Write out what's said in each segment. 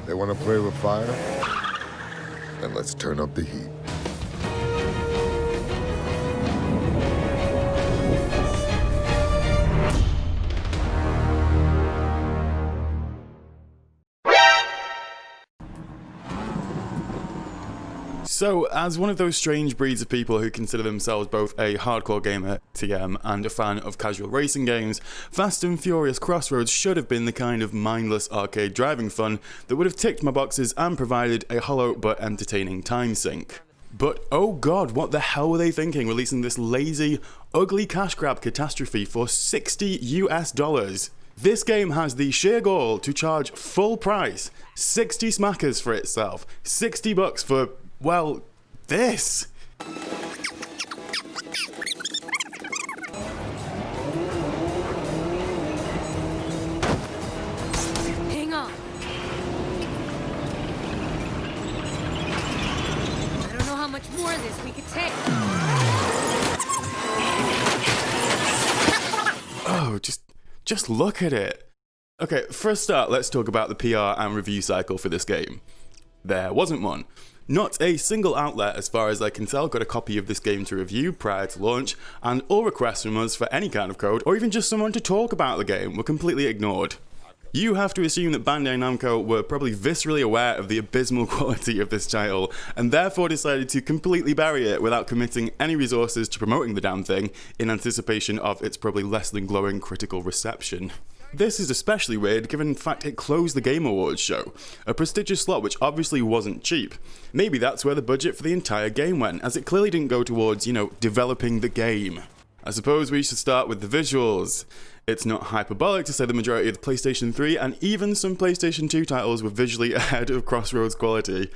They want to play with fire? Then let's turn up the heat. So, as one of those strange breeds of people who consider themselves both a hardcore gamer, TM, and a fan of casual racing games, Fast and Furious Crossroads should have been the kind of mindless arcade driving fun that would have ticked my boxes and provided a hollow but entertaining time sink. But oh god, what the hell were they thinking releasing this lazy, ugly cash grab catastrophe for $60 US? This game has the sheer gall to charge full price, 60 smackers for itself, $60 for, well, this. Hang on. I don't know how much more of this we could take. Oh, just look at it. Okay, for a start, let's talk about the PR and review cycle for this game. There wasn't one. Not a single outlet, as far as I can tell, got a copy of this game to review prior to launch, and all requests from us for any kind of code, or even just someone to talk about the game, were completely ignored. You have to assume that Bandai Namco were probably viscerally aware of the abysmal quality of this title, and therefore decided to completely bury it without committing any resources to promoting the damn thing, in anticipation of its probably less than glowing critical reception. This is especially weird given the fact it closed the Game Awards show, a prestigious slot which obviously wasn't cheap. Maybe that's where the budget for the entire game went, as it clearly didn't go towards, developing the game. I suppose we should start with the visuals. It's not hyperbolic to say the majority of the PlayStation 3 and even some PlayStation 2 titles were visually ahead of Crossroads quality.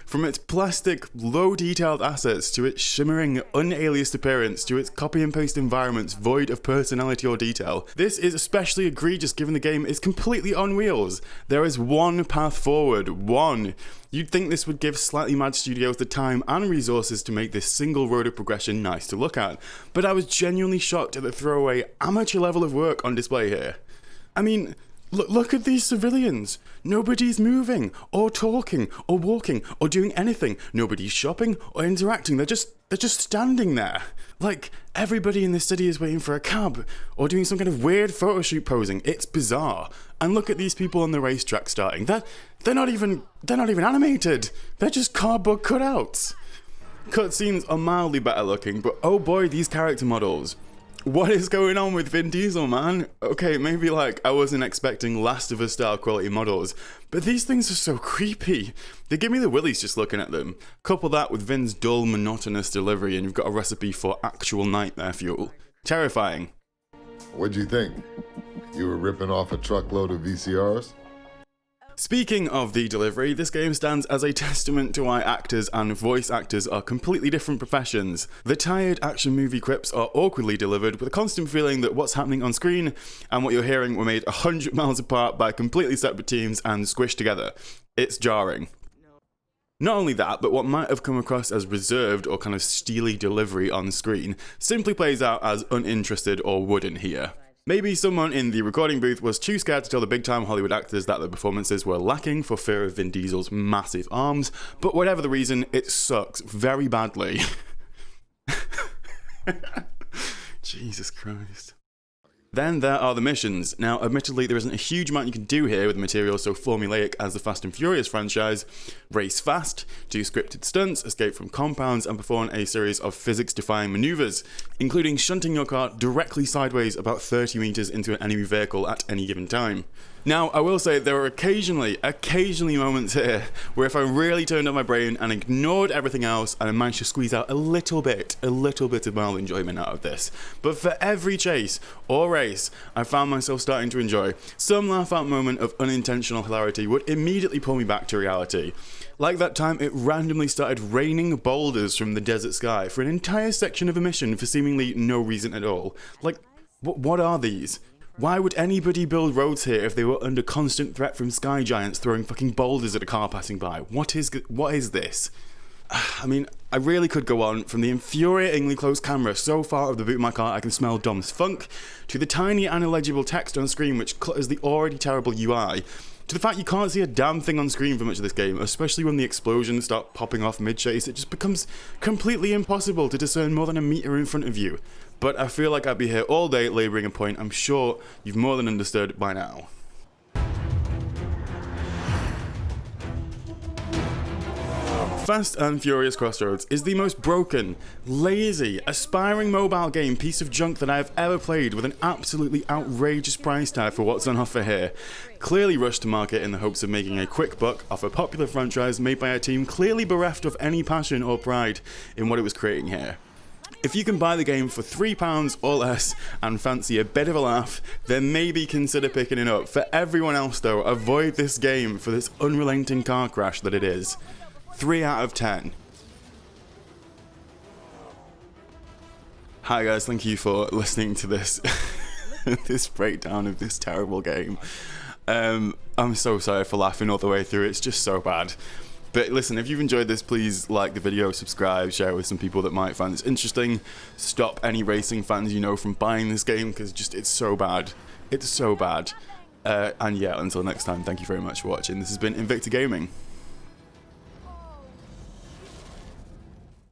From its plastic, low-detailed assets to its shimmering, unaliased appearance to its copy-and-paste environments void of personality or detail, this is especially egregious given the game is completely on wheels. There is one path forward, one. You'd think this would give Slightly Mad Studios the time and resources to make this single road of progression nice to look at, but I was genuinely shocked at the throwaway amateur level of work on display here. I mean, look at these civilians. Nobody's moving, or talking, or walking, or doing anything. Nobody's shopping or interacting. They're just standing there. Like, everybody in this city is waiting for a cab, or doing some kind of weird photo shoot posing. It's bizarre. And look at these people on the racetrack starting. They're not even animated. They're just cardboard cutouts. Cutscenes are mildly better looking, but oh boy, these character models. What is going on with Vin Diesel, man? Okay, maybe I wasn't expecting Last of Us style quality models, but these things are so creepy. They give me the willies just looking at them. Couple that with Vin's dull, monotonous delivery and you've got a recipe for actual nightmare fuel. Terrifying. What'd you think? You were ripping off a truckload of VCRs? Speaking of the delivery, this game stands as a testament to why actors and voice actors are completely different professions. The tired action movie quips are awkwardly delivered with a constant feeling that what's happening on screen and what you're hearing were made 100 miles apart by completely separate teams and squished together. It's jarring. Not only that, but what might have come across as reserved or kind of steely delivery on screen simply plays out as uninterested or wooden here. Maybe someone in the recording booth was too scared to tell the big-time Hollywood actors that their performances were lacking for fear of Vin Diesel's massive arms, but whatever the reason, it sucks very badly. Jesus Christ. Then there are the missions. Now, admittedly, there isn't a huge amount you can do here with material so formulaic as the Fast and Furious franchise. Race fast, do scripted stunts, escape from compounds, and perform a series of physics-defying maneuvers, including shunting your car directly sideways about 30 meters into an enemy vehicle at any given time. Now, I will say there are occasionally moments here where if I really turned on my brain and ignored everything else and I managed to squeeze out a little bit of mild enjoyment out of this. But for every chase or race I found myself starting to enjoy, some laugh-out moment of unintentional hilarity would immediately pull me back to reality. Like that time it randomly started raining boulders from the desert sky for an entire section of a mission for seemingly no reason at all. Like, what are these? Why would anybody build roads here if they were under constant threat from sky giants throwing fucking boulders at a car passing by? What is this? I mean, I really could go on, from the infuriatingly close camera so far of the boot of my car I can smell Dom's funk, to the tiny and illegible text on screen which clutters the already terrible UI. to the fact you can't see a damn thing on screen for much of this game, especially when the explosions start popping off mid-chase. It just becomes completely impossible to discern more than a meter in front of you. But I feel like I'd be here all day labouring a point I'm sure you've more than understood by now. Fast and Furious Crossroads is the most broken, lazy, aspiring mobile game piece of junk that I have ever played, with an absolutely outrageous price tag for what's on offer here. Clearly rushed to market in the hopes of making a quick buck off a popular franchise made by a team clearly bereft of any passion or pride in what it was creating here. If you can buy the game for £3 or less and fancy a bit of a laugh, then maybe consider picking it up. For everyone else though, avoid this game for this unrelenting car crash that it is. 3 out of 10. Hi guys, thank you for listening to this this breakdown of this terrible game. I'm so sorry for laughing all the way through, it's just so bad. But listen, if you've enjoyed this, please like the video, subscribe, share it with some people that might find this interesting. Stop any racing fans you know from buying this game, because it's so bad. It's so bad. And yeah, until next time, thank you very much for watching. This has been Invicta Gaming.